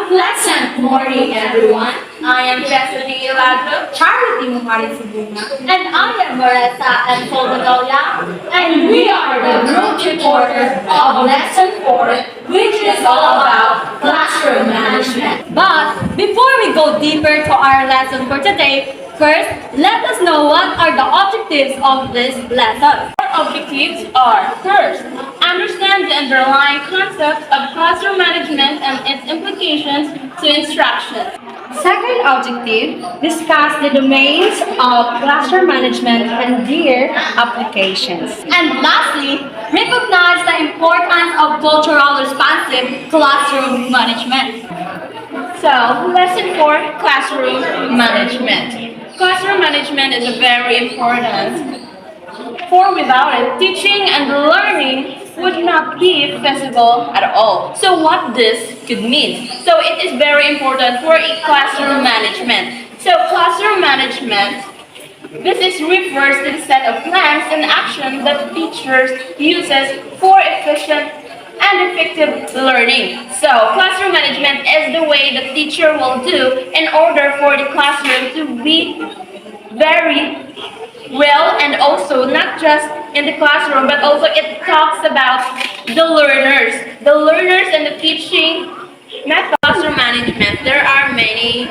Pleasant morning, everyone. I am Chastity Iladro, Charity Muharisibuna. and I am Marissa and Solvatolia, and we are the group reporter of Lesson 4, which is all about classroom management. But before we go deeper to our lesson for today, first, let us know what are the objectives of this lesson. Our objectives are, first, understand the underlying concept of classroom management and its implications to instruction. Second objective, discuss the domains of classroom management and their applications. And lastly, recognize the importance of cultural responsive classroom management. So, lesson 4, classroom management. Classroom management is very important, for without it, teaching and learning would not be feasible at all. So what this could mean? So it is very important for a classroom management. So classroom management, this is refers to the set of plans and action that teachers uses for efficient and effective learning. So classroom management is the way the teacher will do in order for the classroom to be very well, and also not just in the classroom, but also it talks about the learners and the teaching, not classroom management. There are many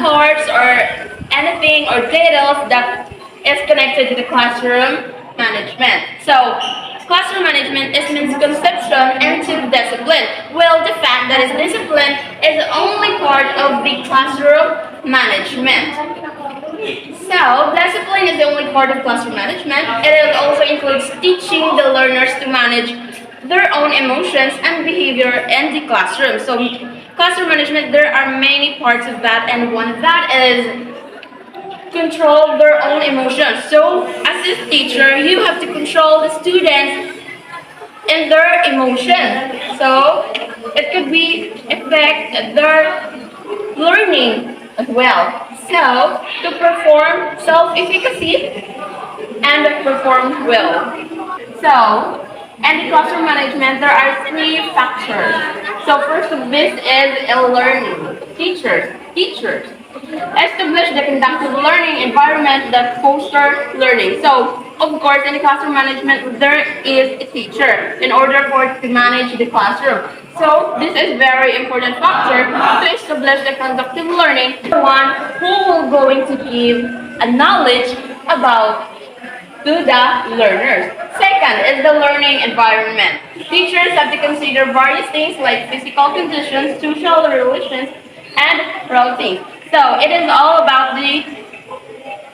parts or anything or details that is connected to the classroom management. So classroom management is misconception into discipline. Well, the fact that is discipline is only part of the classroom management. So, discipline is the only part of classroom management. It also includes teaching the learners to manage their own emotions and behavior in the classroom. So, classroom management, there are many parts of that, and one of that is control their own emotions. So, as a teacher, you have to control the students in their emotion. So, it could be affect their learning as well. So, to perform self-efficacy and perform well. So, in the classroom management, there are three factors. So, first of this is a learning. Teachers. Establish the conducive learning environment that foster learning. So, of course, in the classroom management, there is a teacher in order for it to manage the classroom. So, this is very important factor to establish the conductive learning. The one who will going to give a knowledge about to the learners. Second is the learning environment. Teachers have to consider various things like physical conditions, social relations, and routines. So it is all about the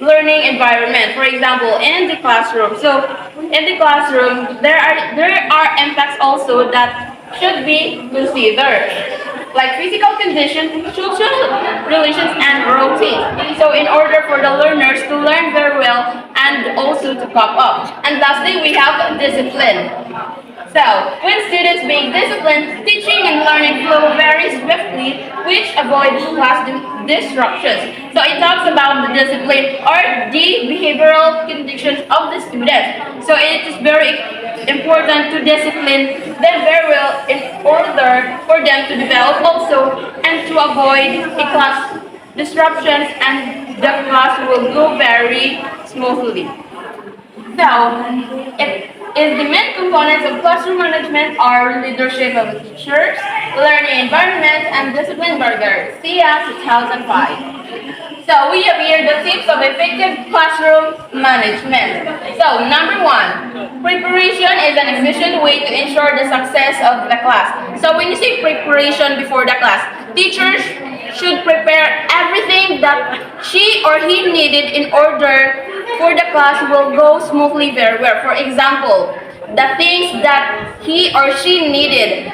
learning environment. For example, in the classroom. So in the classroom, there are impacts also that should be considered, like physical conditions, social relations, and routine. So in order for the learners to learn very well and also to cope up. And lastly, we have discipline. So, when students being disciplined, teaching and learning flow very swiftly, which avoids class disruptions. So, it talks about the discipline or the behavioral conditions of the students. So, it is very important to discipline them very well in order for them to develop also and to avoid a class disruptions, and the class will go very smoothly. So, it is the main components of classroom management are leadership of the teachers, learning environment, and discipline by Garcia 2005. So, we have here the tips of effective classroom management. So, number 1, preparation is an efficient way to ensure the success of the class. So, when you say preparation before the class, teachers should prepare everything that she or he needed in order for the class will go smoothly very well. For example, the things that he or she needed.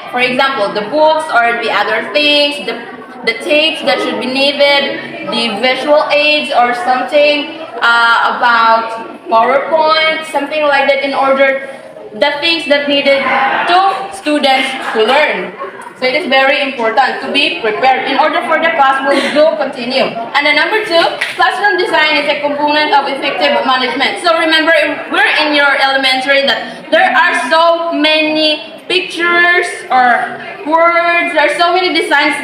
For example, the books or the other things, the tapes that should be needed, the visual aids or something about PowerPoint, something like that in order the things that needed to students to learn. So it is very important to be prepared in order for the class will go continue. And then number 2, classroom design is a component of effective management. So remember, we're in your elementary that there are so many pictures or words. There are so many designs,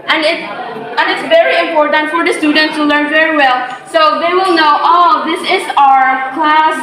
and it's very important for the students to learn very well. So they will know, oh, this is our class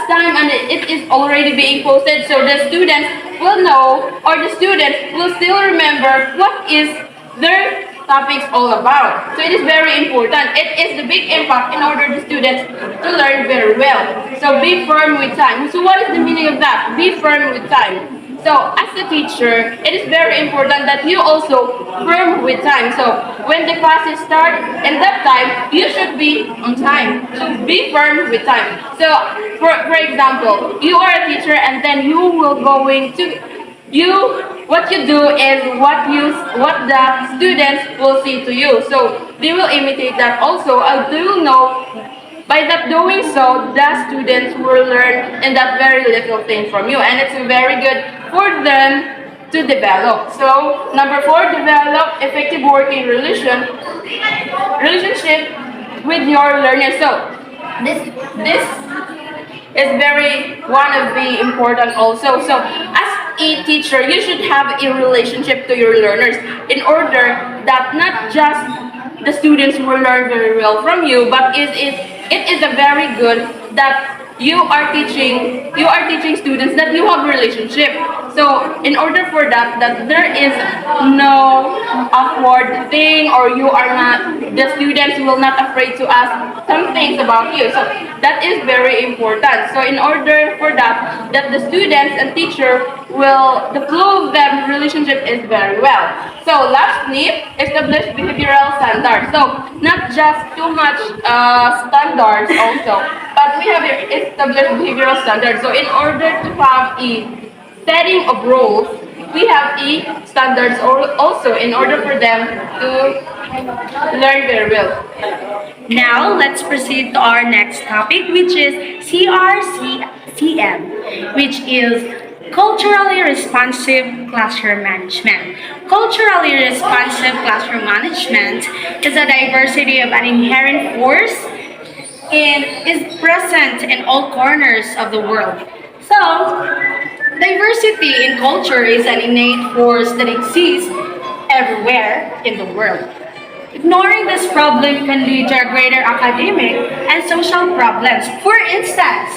time, and it is already being posted. So the students will know, or the students will still remember what is their topics all about. So it is very important. It is the big impact in order the students to learn very well. So be firm with time. So what is the meaning of that? Be firm with time. So as a teacher, it is very important that you also firm with time. So when the classes start and that time, you should be on time. So be firm with time. So for example, you are a teacher and then you will going to what you do is what the students will see to you. So they will imitate that also. They will know by that doing so, the students will learn in that very little thing from you, and it's very good for them to develop. So number 4, develop effective working relationship with your learners. So this is very one of the important also. So as a teacher, you should have a relationship to your learners in order that not just the students will learn very well from you, but it is a very good that you are teaching students that you have a relationship. So in order for that there is no awkward thing, or the students will not afraid to ask some things about you. So that is very important. So in order for that the students and teacher will the flow of them relationship is very well. So lastly, establish behavioral standards. So not just too much standards also, but we have established behavioral standards. So in order to have a setting of roles, we have a standards also in order for them to learn very well. Now, let's proceed to our next topic, which is CRCM, which is Culturally Responsive Classroom Management. Culturally responsive classroom management is a diversity of an inherent force and is present in all corners of the world. So, diversity in culture is an innate force that exists everywhere in the world. Ignoring this problem can lead to a greater academic and social problems. For instance,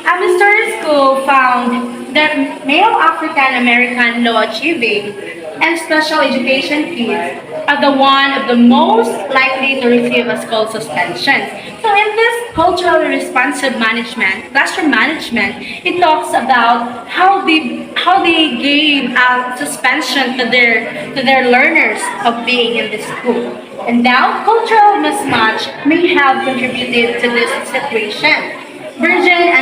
a mystery school found that male African American low achieving and special education kids are the one of the most likely to receive a school suspension. So in this culturally responsive management, classroom management, it talks about how they gave a suspension to their learners of being in the school. And now cultural mismatch may have contributed to this situation. Virgin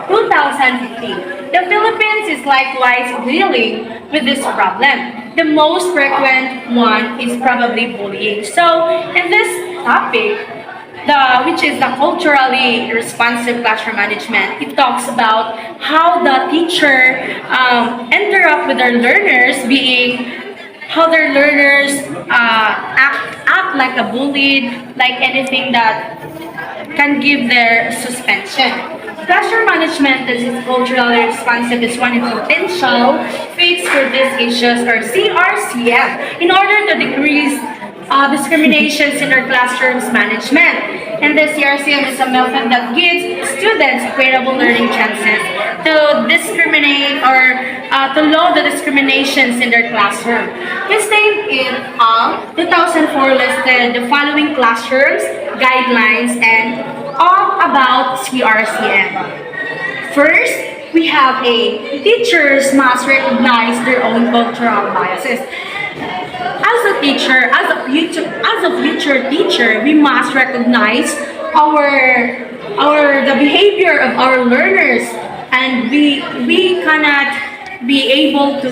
2015. The Philippines is likewise dealing with this problem. The most frequent one is probably bullying. So, in this topic, which is the culturally responsive classroom management, it talks about how the teacher interact with their learners, how their learners act like a bullied, like anything that can give their suspension. Classroom management that is culturally responsive is one of the potential fix for these issues, or CRCM, in order to decrease discriminations in our classrooms management. And the CRCM is a method that gives students equitable learning chances to discriminate or to lower the discriminations in their classroom. This state in 2004 listed the following classrooms, guidelines, and all about CRCM. First, we have a teachers must recognize their own cultural biases. As a future teacher, we must recognize the behavior of our learners, and we cannot be able to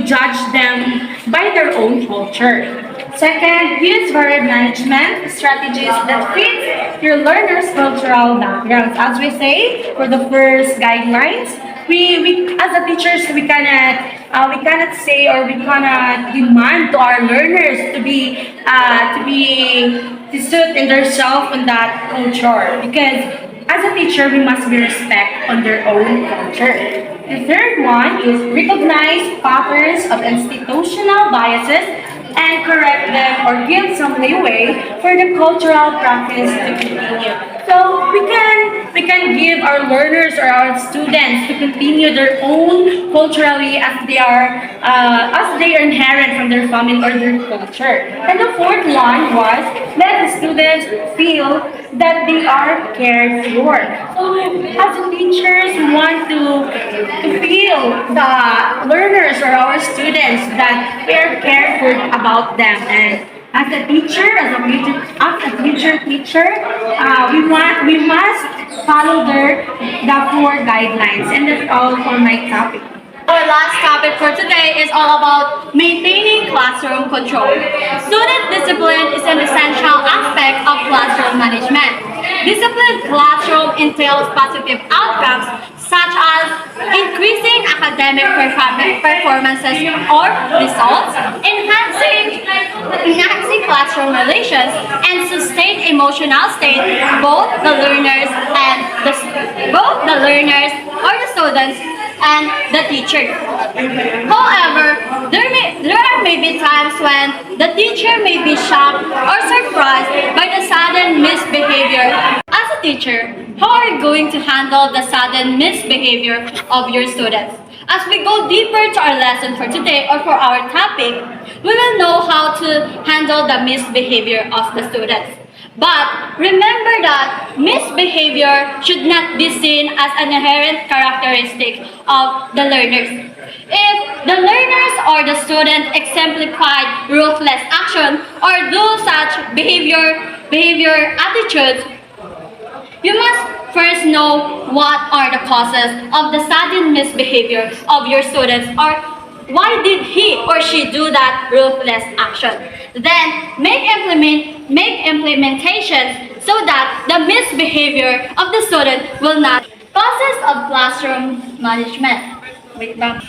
judge them by their own culture. Second, use varied management strategies that fit your learners' cultural backgrounds. As we say, for the first guidelines, we as a teachers we cannot say, or we cannot demand to our learners to suit in themselves in that culture, because as a teacher we must be respect on their own culture. The third one is recognize patterns of institutional biases and correct them or give some leeway for the cultural practice to continue. So we can give our learners or our students to continue their own culturally as they are inherent from their family or their culture. And the fourth one was let the students feel that they are cared for. So as teachers, we want to feel the learners or our students that we are cared for about them. And as a teacher, we must follow the four guidelines. And that's all for my topic. Our last topic for today is all about maintaining classroom control. Student discipline is an essential aspect of classroom management. Disciplined classroom entails positive outcomes such as increasing academic performances or results, enhancing classroom relations, and sustain emotional state both the learners or the students and the teacher. However, there may be times when the teacher may be shocked or surprised by the sudden misbehavior. As a teacher, how are you going to handle the sudden misbehavior of your students? As we go deeper to our lesson for today or for our topic, we will know how to handle the misbehavior of the students. But remember that misbehavior should not be seen as an inherent characteristic of the learners. If the learners or the student exemplified ruthless action or do such behavior attitudes, you must first know what are the causes of the sudden misbehavior of your students or why did he or she do that ruthless action. Then make implementations so that the misbehavior of the student will not. Causes of classroom management. Wait lang.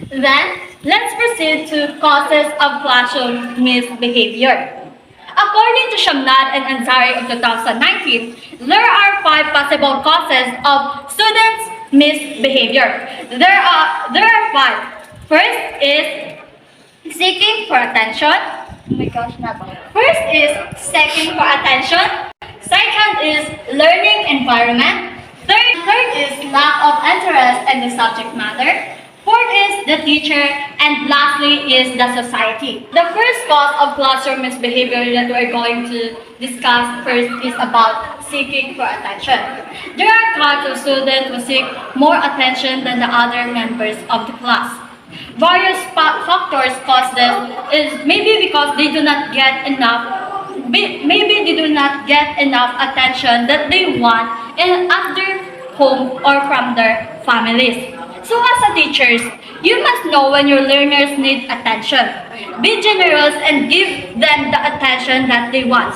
Then let's proceed to causes of classroom misbehavior. According to Shamnad and Ansari of 2019, there are 5 possible causes of students' misbehavior. There are 5. First is seeking for attention. Oh my gosh, not. First is seeking for attention. Second is learning environment. Third is lack of interest in the subject matter. Fourth is the teacher, and lastly is the society. The first cause of classroom misbehavior that we're going to discuss first is about seeking for attention. There are types of students who seek more attention than the other members of the class. Various factors cause this is maybe because they do not get enough attention that they want at their home or from their families. So as a teachers, you must know when your learners need attention. Be generous and give them the attention that they want.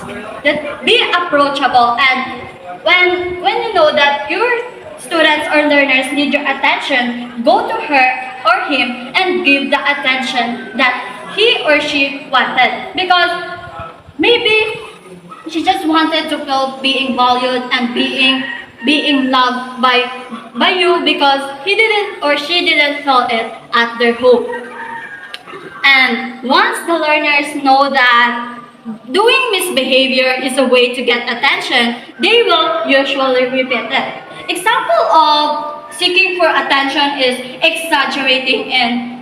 Be approachable, and when you know that your students or learners need your attention, go to her or him and give the attention that he or she wanted. Because maybe she just wanted to feel being valued and being loved by you because he didn't or she didn't feel it at their home. And once the learners know that doing misbehavior is a way to get attention, they will usually repeat it. Example of seeking for attention is exaggerating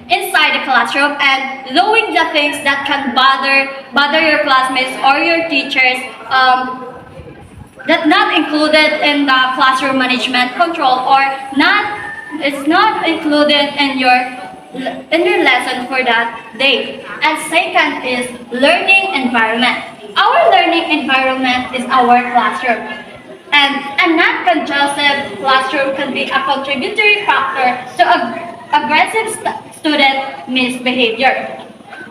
inside the classroom and doing the things that can bother your classmates or your teachers that not included in the classroom management control or it's not included in your lesson for that day. And second is learning environment. Our learning environment is our classroom. And a non-conducive classroom can be a contributory factor to aggressive student misbehavior.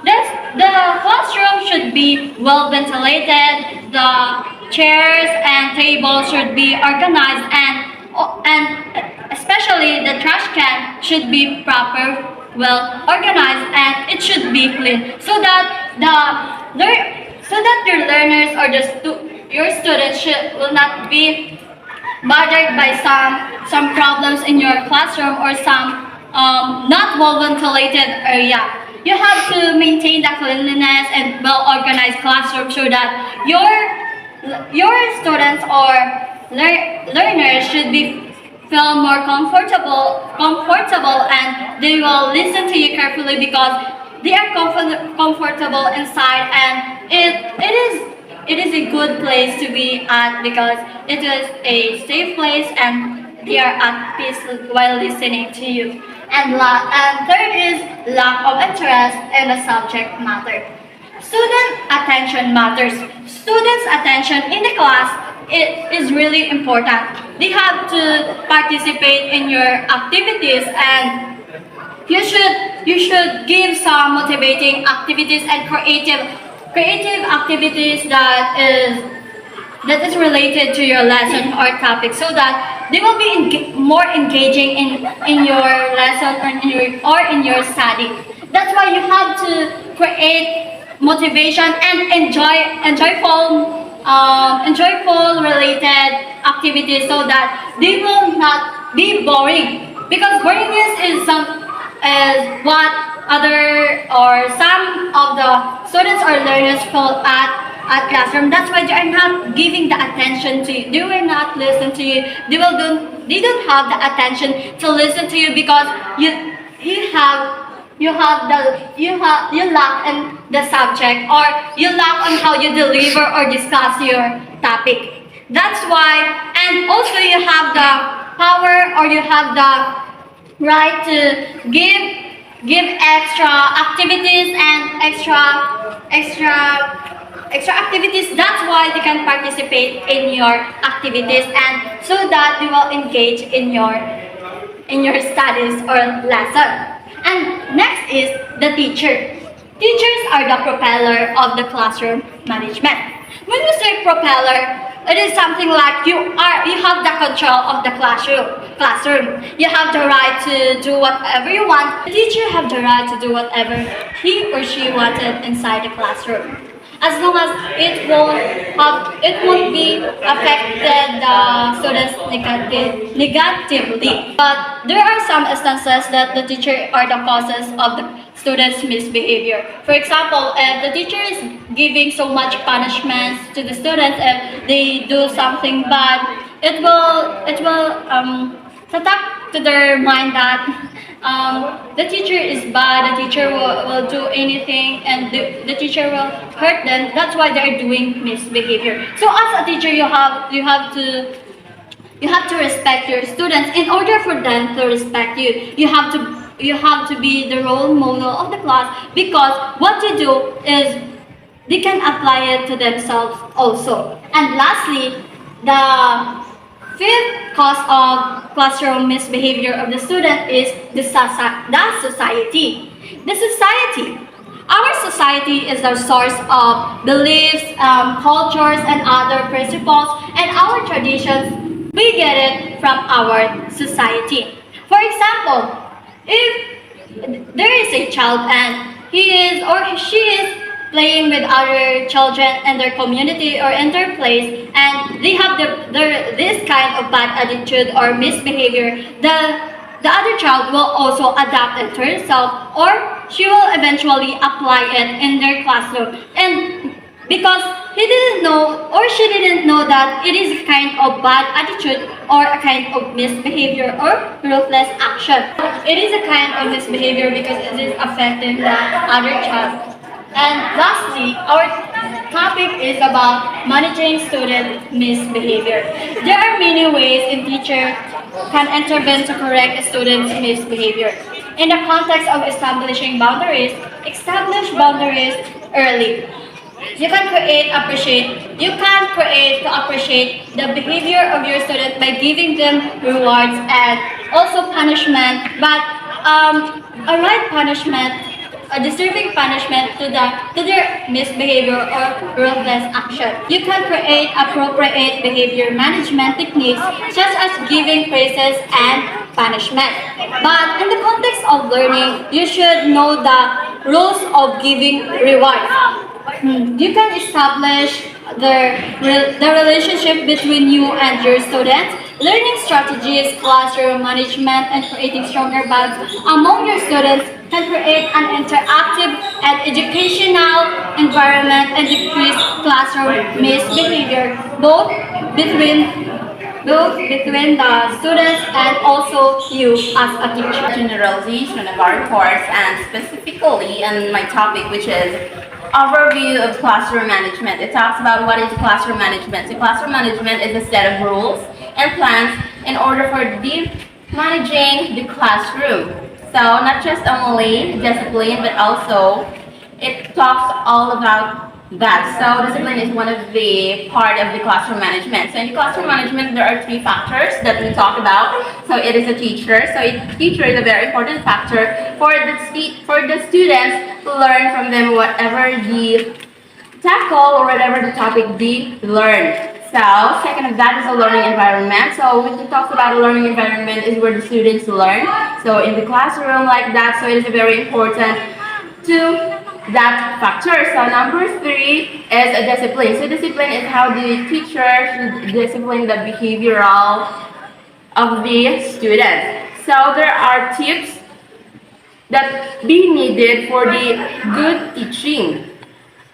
Thus, the classroom should be well ventilated, the chairs and tables should be organized, and especially the trash can should be well organized, and it should be clean so that your learners or your students will not be bothered by some problems in your classroom or some not well ventilated area. You have to maintain the cleanliness and well organized classroom so that your students or learners should be feel more comfortable and they will listen to you carefully because they are comfortable inside and it is a good place to be at because it is a safe place and they are at peace while listening to you. And third is lack of interest in the subject matter. Student attention matters. Students' attention in the class it is really important. They have to participate in your activities and you should give some motivating activities and creative activities that is related to your lesson or topic so that they will be more engaging in your lesson or in your study. That's why you have to create motivation and enjoyful related activities so that they will not be boring because boringness is what other or some of the students or learners feel at classroom. That's why they are not giving the attention to you. They will not listen to you. They don't have the attention to listen to you because you lack in the subject or you lack on how you deliver or discuss your topic. That's why, and also you have the power or you have the right to give extra activities and extra activities. That's why they can participate in your activities and so that they will engage in your studies or lesson. And next is the teacher. Teachers are the propeller of the classroom management. When you say propeller, it is something like you have the control of the classroom. You have the right to do whatever you want. The teacher have the right to do whatever he or she wanted inside the classroom. As long as it won't be affected the students negatively. But there are some instances that the teacher are the causes of the students' misbehavior. For example, if the teacher is giving so much punishments to the students if they do something bad, it will attack to their mind that the teacher is bad, the teacher will do anything and the teacher will hurt them. That's why they're doing misbehavior. So as a teacher, you have to respect your students. In order for them to respect you, you have to be the role model of the class because what you do is they can apply it to themselves also. And lastly, the fifth cause of classroom misbehavior of the student is the society. The society. Our society is the source of beliefs, cultures, and other principles, and our traditions. We get it from our society. For example, if there is a child and he is or she is playing with other children in their community or in their place and they have this kind of bad attitude or misbehavior, the other child will also adapt it to herself or she will eventually apply it in their classroom. And because he didn't know or she didn't know that it is a kind of bad attitude or a kind of misbehavior or ruthless action. It is a kind of misbehavior because it is affecting the other child. And lastly, our topic is about managing student misbehavior. There are many ways a teacher can intervene to correct a student's misbehavior. In the context of establish boundaries early. You can create to appreciate the behavior of your student by giving them rewards and also punishment, but a right punishment, a deserving punishment to their misbehavior or ruthless action. You can create appropriate behavior management techniques such as giving praises and punishment. But in the context of learning, you should know the rules of giving rewards. You can establish the relationship between you and your students learning strategies, classroom management, and creating stronger bonds among your students can create an interactive and educational environment and decrease classroom misbehavior both between the students and also you as a teacher. Generalization of our course and specifically on my topic, which is overview of classroom management. It talks about what is classroom management. So classroom management is a set of rules and plans in order for managing the classroom. So not just only discipline, but also it talks all about that. So discipline is one of the part of the classroom management. So in the classroom management, there are three factors that we talk about. So it is a teacher. So a teacher is a very important factor for the students to learn from them whatever the tackle or whatever the topic they learn. So second of that is a learning environment. So when it talks about a learning environment is where the students learn. So in the classroom like that, so it is very important to that factor. So number three is a discipline. So discipline is how the teacher should discipline the behavioral of the students. So there are tips that be needed for the good teaching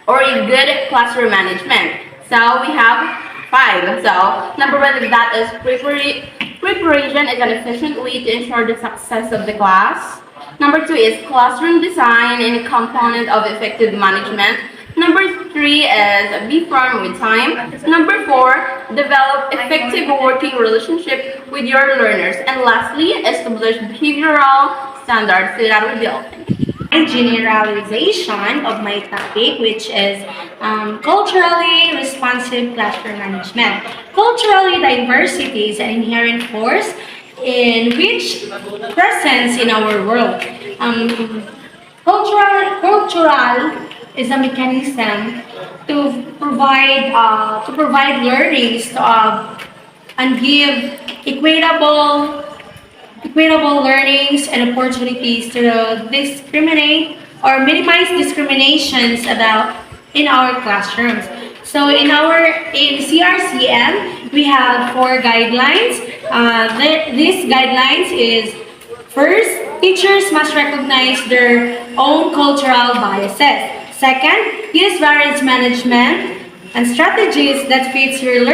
or a good classroom management. So we have five. So number one of that is preparation is an efficient way to ensure the success of the class. Number two is classroom design and a component of effective management. Number three is be firm with time. Number four, develop effective working relationship with your learners. And lastly, establish behavioral standards. So that will be all. And generalization of my topic, which is culturally responsive classroom management. Culturally, diversity is an inherent force in which presence in our world. Cultural is a mechanism to provide learnings and give equitable learnings and opportunities to discriminate or minimize discriminations about in our classrooms. So in CRCM, we have four guidelines. These guidelines is first, teachers must recognize their own cultural biases. Second, use variance management and strategies that fits your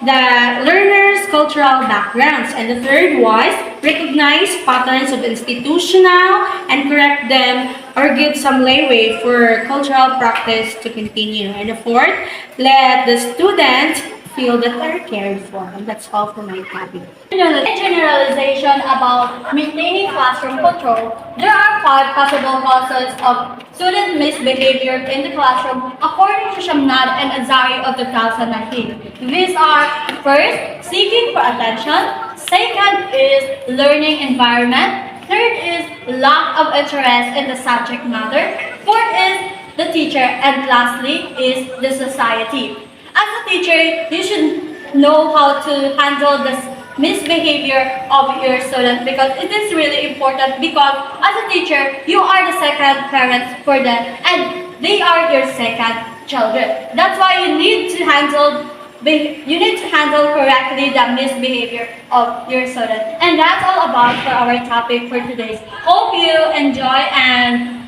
the learners' cultural backgrounds. And the third was recognize patterns of institutional and correct them or give some leeway for cultural practice to continue. And the fourth, let the students feel that they're cared for. And that's all for my topic. Generalization about maintaining classroom control. There are five possible causes of student misbehavior in the classroom according to Shamnad and Azari of 2019. These are first, seeking for attention. Second is learning environment. Third is lack of interest in the subject matter. Fourth is the teacher. And lastly is the society. As a teacher, you should know how to handle this misbehavior of your student because it is really important because as a teacher, you are the second parent for them and they are your second children. That's why you need to handle correctly the misbehavior of your student. And that's all about for our topic for today. Hope you enjoy and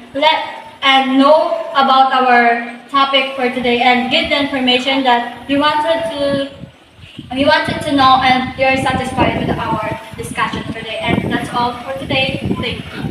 know about our topic for today and get the information that you wanted to know and you're satisfied with our discussion today. And that's all for today. Thank you.